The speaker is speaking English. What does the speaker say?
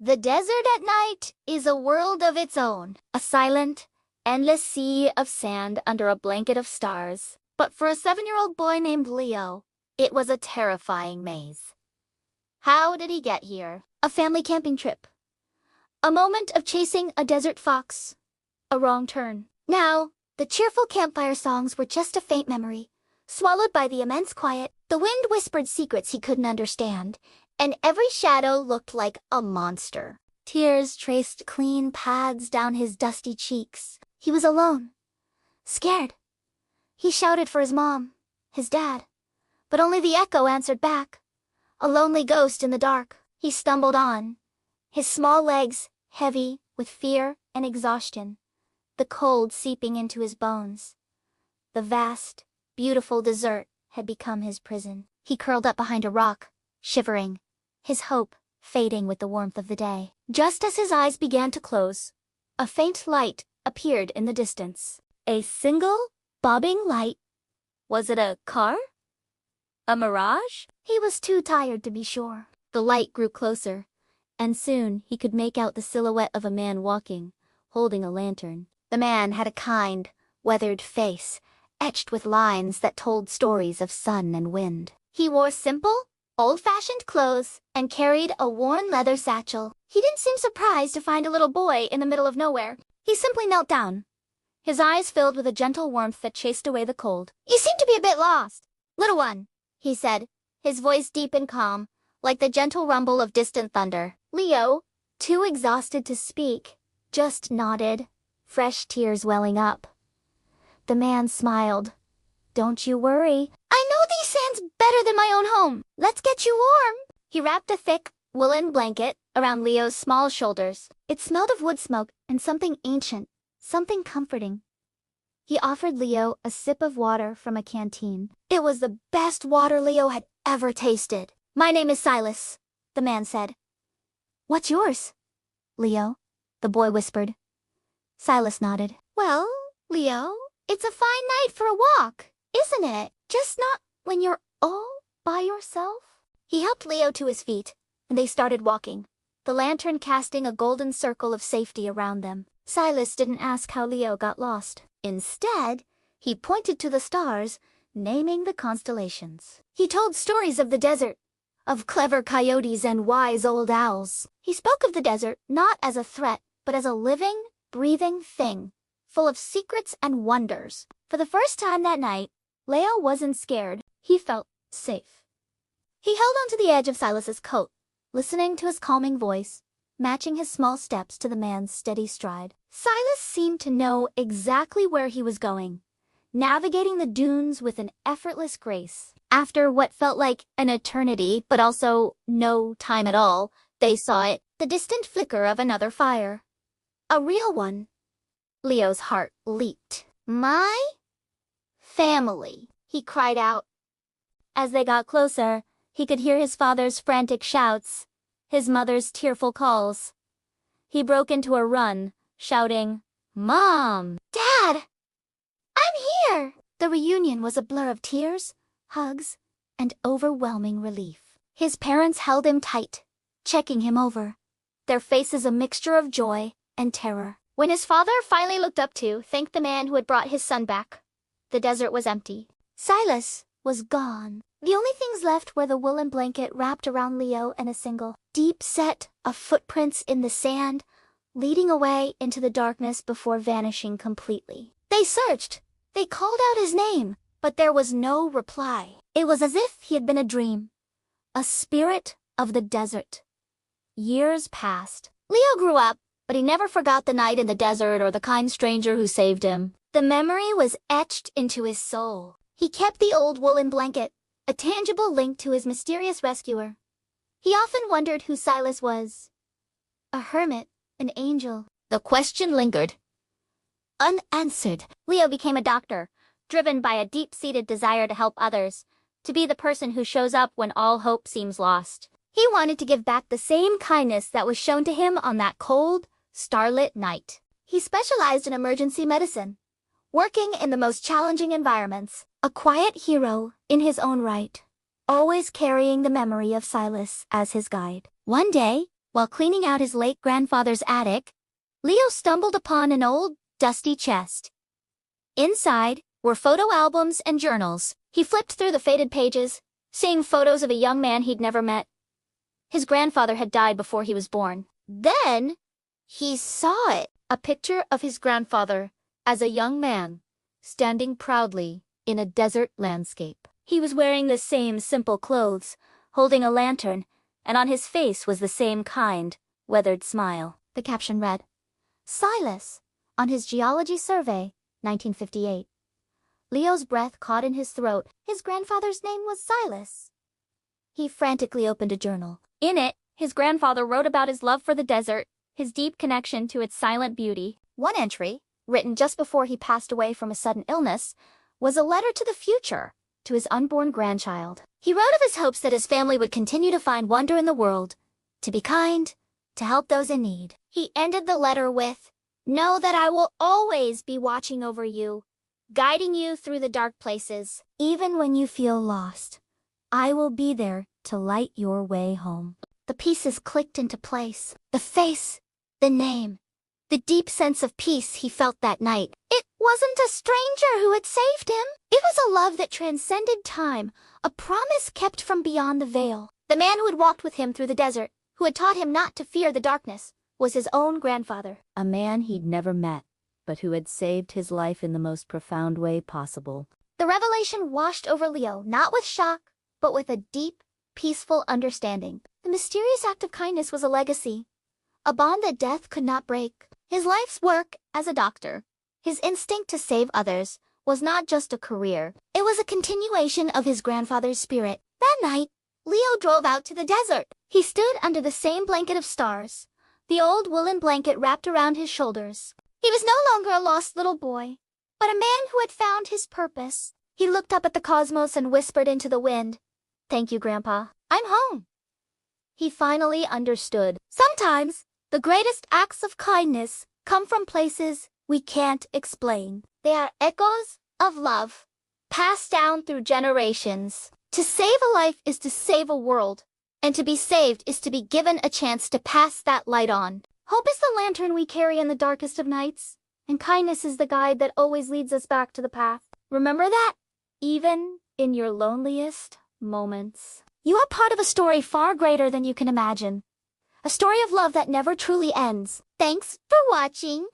The desert at night is a world of its own, a silent, endless sea of sand under a blanket of stars. But for a 7-year-old boy named Leo, it was a terrifying maze. How did he get here? A family camping trip. A moment of chasing a desert fox. A wrong turn. Now, the cheerful campfire songs were just a faint memory, swallowed by the immense quiet. The wind whispered secrets he couldn't understand, and every shadow looked like a monster. Tears traced clean paths down his dusty cheeks. He was alone. Scared. He shouted for his mom, his dad, but only the echo answered back. A lonely ghost in the dark. He stumbled on, his small legs heavy with fear and exhaustion, the cold seeping into his bones. The vast, beautiful desert had become his prison. He curled up behind a rock, shivering, his hope fading with the warmth of the day. Just as his eyes began to close, a faint light appeared in the distance. A single, bobbing light. Was it a car? A mirage? He was too tired to be sure. The light grew closer, and soon he could make out the silhouette of a man walking, holding a lantern. The man had a kind, weathered face, etched with lines that told stories of sun and wind. He wore simple, old-fashioned clothes and carried a worn leather satchel. He didn't seem surprised to find a little boy in the middle of nowhere. He simply knelt down, his eyes filled with a gentle warmth that chased away the cold. "You seem to be a bit lost, little one," he said, his voice deep and calm, like the gentle rumble of distant thunder. Leo, too exhausted to speak, just nodded, fresh tears welling up. The man smiled. "Don't you worry. I know these sands better than my own home. Let's get you warm." He wrapped a thick, woolen blanket around Leo's small shoulders. It smelled of wood smoke and something ancient, something comforting. He offered Leo a sip of water from a canteen. It was the best water Leo had ever tasted. "My name is Silas," the man said. "What's yours, Leo?" the boy whispered. Silas nodded. "Well, Leo, it's a fine night for a walk, isn't it? Just not when you're all by yourself." He helped Leo to his feet, and they started walking, the lantern casting a golden circle of safety around them. Silas didn't ask how Leo got lost. Instead, he pointed to the stars, naming the constellations. He told stories of the desert, of clever coyotes and wise old owls. He spoke of the desert not as a threat, but as a living, breathing thing, full of secrets and wonders. For the first time that night, Leo wasn't scared. He felt safe. He held onto the edge of Silas's coat, listening to his calming voice, matching his small steps to the man's steady stride. Silas seemed to know exactly where he was going, navigating the dunes with an effortless grace. After what felt like an eternity, but also no time at all, they saw it, the distant flicker of another fire. A real one. Leo's heart leaped. "My family," he cried out. As they got closer, he could hear his father's frantic shouts, his mother's tearful calls. He broke into a run, shouting, "Mom! Dad! I'm here!" The reunion was a blur of tears, hugs, and overwhelming relief. His parents held him tight, checking him over, their faces a mixture of joy and terror. When his father finally looked up to thank the man who had brought his son back, the desert was empty. Silas was gone. The only things left were the woolen blanket wrapped around Leo and a single, deep set of footprints in the sand, leading away into the darkness before vanishing completely. They searched. They called out his name, but there was no reply. It was as if he had been a dream, a spirit of the desert. Years passed. Leo grew up, but he never forgot the night in the desert or the kind stranger who saved him. The memory was etched into his soul. He kept the old woolen blanket, a tangible link to his mysterious rescuer. He often wondered who Silas was. A hermit, an angel. The question lingered, unanswered. Leo became a doctor, driven by a deep-seated desire to help others, to be the person who shows up when all hope seems lost. He wanted to give back the same kindness that was shown to him on that cold, starlit night. He specialized in emergency medicine, working in the most challenging environments. A quiet hero in his own right, always carrying the memory of Silas as his guide. One day, While cleaning out his late grandfather's attic, Leo stumbled upon an old, dusty chest. Inside were photo albums and journals. He flipped through the faded pages, seeing photos of a young man he'd never met. His grandfather had died before he was born. Then, he saw it, a picture of his grandfather as a young man, standing proudly in a desert landscape. He was wearing the same simple clothes, holding a lantern, and on his face was the same kind, weathered smile. The caption read, "Silas, on his geology survey, 1958. Leo's breath caught in his throat. His grandfather's name was Silas. He frantically opened a journal. In it, his grandfather wrote about his love for the desert, his deep connection to its silent beauty. One entry, written just before he passed away from a sudden illness, was a letter to the future, to his unborn grandchild. He wrote of his hopes that his family would continue to find wonder in the world, to be kind, to help those in need. He ended the letter with, "Know that I will always be watching over you, guiding you through the dark places. Even when you feel lost, I will be there to light your way home." The pieces clicked into place. The face, the name, the deep sense of peace he felt that night. It wasn't a stranger who had saved him. It was a love that transcended time, a promise kept from beyond the veil. The man who had walked with him through the desert, who had taught him not to fear the darkness, was his own grandfather. A man he'd never met, but who had saved his life in the most profound way possible. The revelation washed over Leo, not with shock, but with a deep, peaceful understanding. The mysterious act of kindness was a legacy, a bond that death could not break. His life's work as a doctor, his instinct to save others, was not just a career. It was a continuation of his grandfather's spirit. That night, Leo drove out to the desert. He stood under the same blanket of stars, the old woolen blanket wrapped around his shoulders. He was no longer a lost little boy, but a man who had found his purpose. He looked up at the cosmos and whispered into the wind, "Thank you, Grandpa. I'm home." He finally understood. Sometimes, the greatest acts of kindness come from places we can't explain. They are echoes of love, passed down through generations. To save a life is to save a world, and to be saved is to be given a chance to pass that light on. Hope is the lantern we carry in the darkest of nights, and kindness is the guide that always leads us back to the path. Remember that, even in your loneliest moments. You are part of a story far greater than you can imagine. A story of love that never truly ends. Thanks for watching.